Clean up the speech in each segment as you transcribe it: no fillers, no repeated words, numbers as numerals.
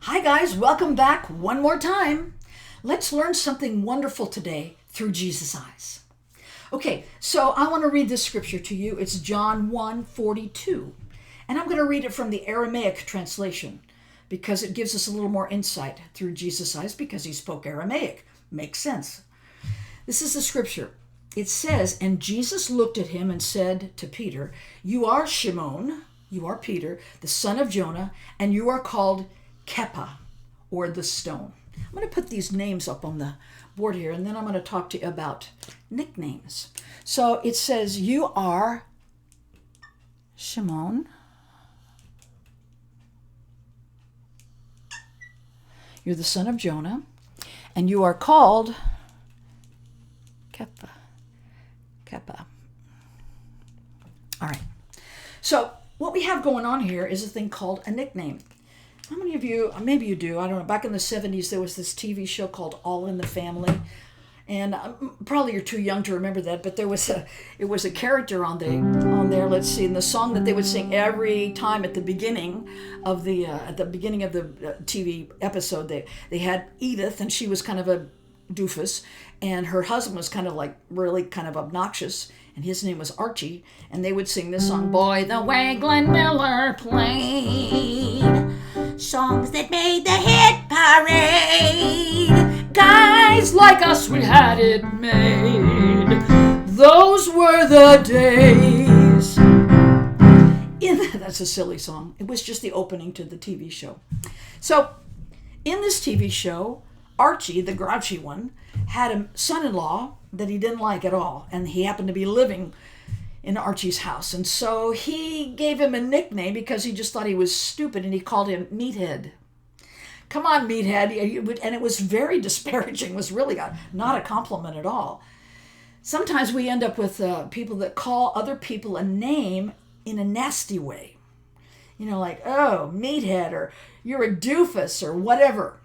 Hi, guys, welcome back one more time. Let's learn something wonderful today through Jesus' eyes. Okay, so I want to read this scripture to you. It's John 1:42, and I'm going to read it from the Aramaic translation because it gives us a little more insight through Jesus' eyes because he spoke Aramaic. Makes sense. This is the scripture. It says, "And Jesus looked at him and said to Peter, 'You are Shimon, you are Peter, the son of Jonah, and you are called Kepha, or the stone.'" I'm going to put these names up on the board here, and then I'm going to talk to you about nicknames. So it says, "You are Shimon. You're the son of Jonah, and you are called Kepha. Kepha." All right. So what we have going on here is a thing called a nickname. How many of you, maybe you do, I don't know, back in the 70s there was this TV show called All in the Family. And probably you're too young to remember that, but it was a character on there. Let's see, in the song that they would sing every time at the beginning of the TV episode, they had Edith, and she was kind of a doofus, and her husband was kind of like really kind of obnoxious, and his name was Archie, and they would sing this song, "Boy, the way Glenn Miller played songs that made the hit parade. Guys like us, we had it made. Those were the days." That's a silly song. It was just the opening to the TV show. So, in this TV show, Archie, the grouchy one, had a son-in-law that he didn't like at all, and he happened to be living in Archie's house. And so he gave him a nickname because he just thought he was stupid, and he called him Meathead. "Come on, Meathead." And it was very disparaging. It was really not a compliment at all. Sometimes we end up with people that call other people a name in a nasty way. You know, like, "Oh, Meathead," or "You're a doofus," or whatever.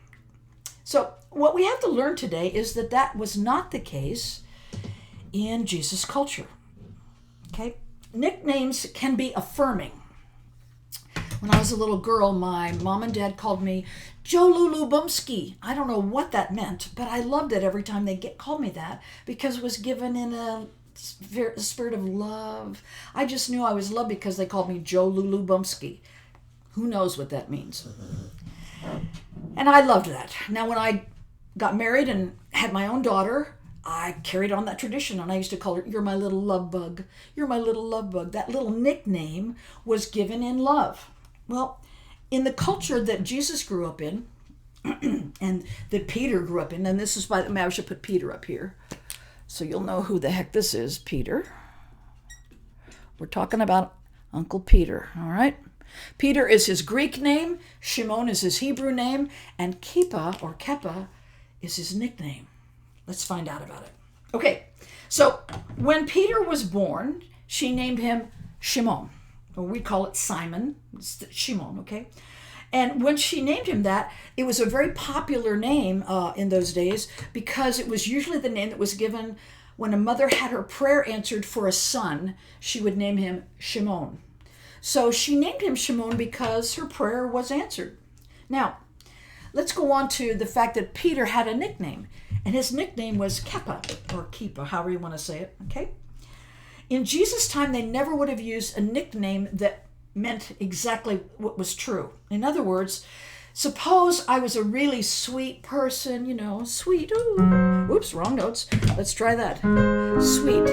So what we have to learn today is that was not the case in Jesus' culture. Okay? Nicknames can be affirming. When I was a little girl, my mom and dad called me Joe Lulu Bumsky. I don't know what that meant, but I loved it every time they called me that because it was given in a spirit of love. I just knew I was loved because they called me Joe Lulu Bumsky. Who knows what that means? And I loved that. Now, when I got married and had my own daughter, I carried on that tradition, and I used to call her, "You're my little love bug. You're my little love bug." That little nickname was given in love. Well, in the culture that Jesus grew up in, and that Peter grew up in, and this is why I should put Peter up here, so you'll know who the heck this is, Peter. We're talking about Uncle Peter, all right? Peter is his Greek name, Shimon is his Hebrew name, and Kepha, or Kepha, is his nickname. Let's find out about it. Okay, so when Peter was born, she named him Shimon, or we call it Simon. It's Shimon, okay? And when she named him that, it was a very popular name in those days because it was usually the name that was given when a mother had her prayer answered for a son. She would name him Shimon. So she named him Shimon because her prayer was answered. Now, let's go on to the fact that Peter had a nickname, and his nickname was Kepha, or Kepa, however you want to say it, okay? In Jesus' time, they never would have used a nickname that meant exactly what was true. In other words, suppose I was a really sweet person, sweet, ooh, oops, wrong notes. Let's try that. Sweet.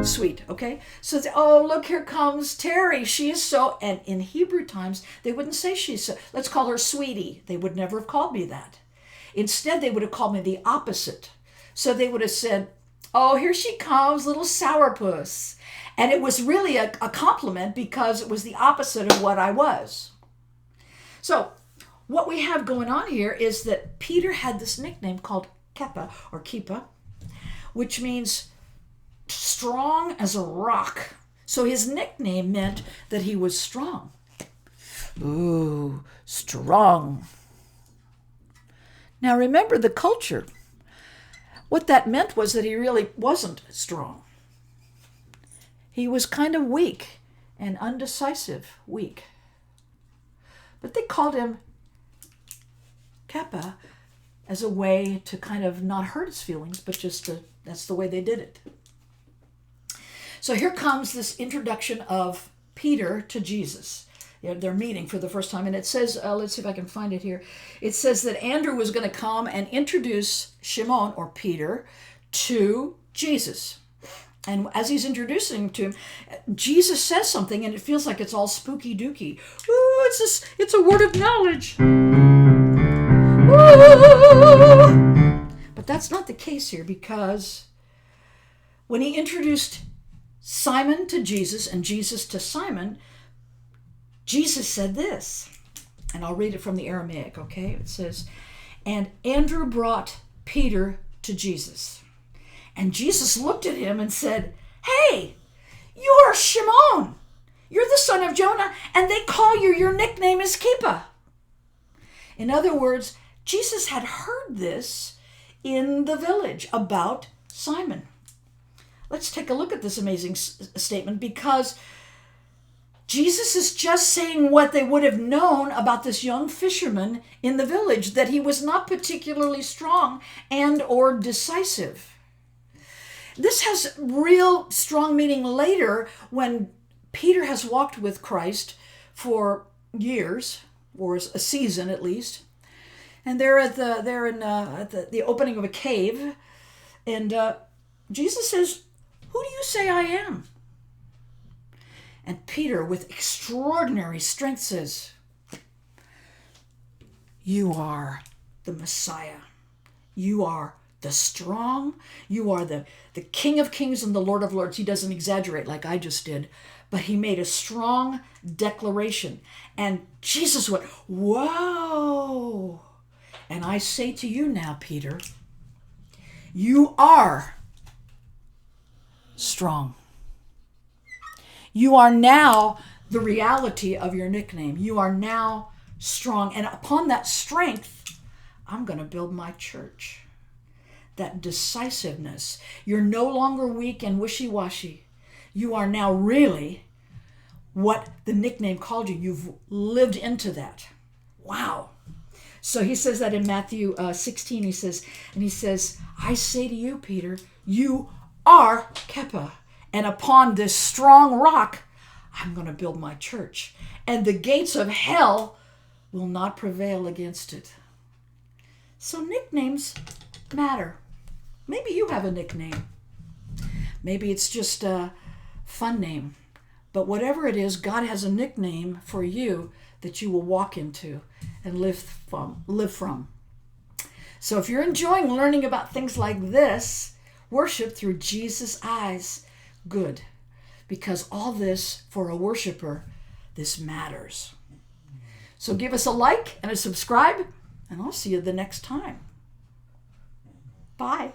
Sweet, okay? So, "Oh, look, here comes Terry. She is so," and in Hebrew times, they wouldn't say she's so, let's call her Sweetie. They would never have called me that. Instead, they would have called me the opposite. So they would have said, "Oh, here she comes, little sourpuss." And it was really a compliment because it was the opposite of what I was. So what we have going on here is that Peter had this nickname called Kepha, or Kepa, which means strong as a rock. So his nickname meant that he was strong. Ooh, strong. Now remember the culture. What that meant was that he really wasn't strong. He was kind of weak. and undecisive, weak. But they called him Kepha as a way to kind of not hurt his feelings, but just that's the way they did it. So here comes this introduction of Peter to Jesus. They're meeting for the first time, and it says, let's see if I can find it here. It says that Andrew was going to come and introduce Shimon, or Peter, to Jesus. And as he's introducing him to him, Jesus says something, and it feels like it's all spooky dooky. Ooh, it's a word of knowledge. Ooh. But that's not the case here, because when he introduced Simon to Jesus and Jesus to Simon, Jesus said this, and I'll read it from the Aramaic, okay? It says, and Andrew brought Peter to Jesus. And Jesus looked at him and said, hey, you are Shimon. You're the son of Jonah, and they call you, your nickname is Kepha. In other words, Jesus had heard this in the village about Simon. Let's take a look at this amazing statement, because Jesus is just saying what they would have known about this young fisherman in the village, that he was not particularly strong and or decisive. This has real strong meaning later when Peter has walked with Christ for years, or a season at least, and they're at the opening of a cave, and Jesus says, who do you say I am? And Peter, with extraordinary strength, says, you are the Messiah. You are the strong. You are the King of Kings and the Lord of Lords. He doesn't exaggerate like I just did, but he made a strong declaration. And Jesus went, whoa. And I say to you now, Peter, you are strong. You are now the reality of your nickname. You are now strong. And upon that strength, I'm going to build my church. That decisiveness. You're no longer weak and wishy-washy. You are now really what the nickname called you. You've lived into that. Wow. So he says that in Matthew 16, he says, I say to you, Peter, you are Kepha. And upon this strong rock, I'm going to build my church. And the gates of hell will not prevail against it. So nicknames matter. Maybe you have a nickname. Maybe it's just a fun name. But whatever it is, God has a nickname for you that you will walk into and live from. So if you're enjoying learning about things like this, worship through Jesus' eyes. Good, because all this, for a worshiper, this matters. So give us a like and a subscribe, and I'll see you the next time. Bye.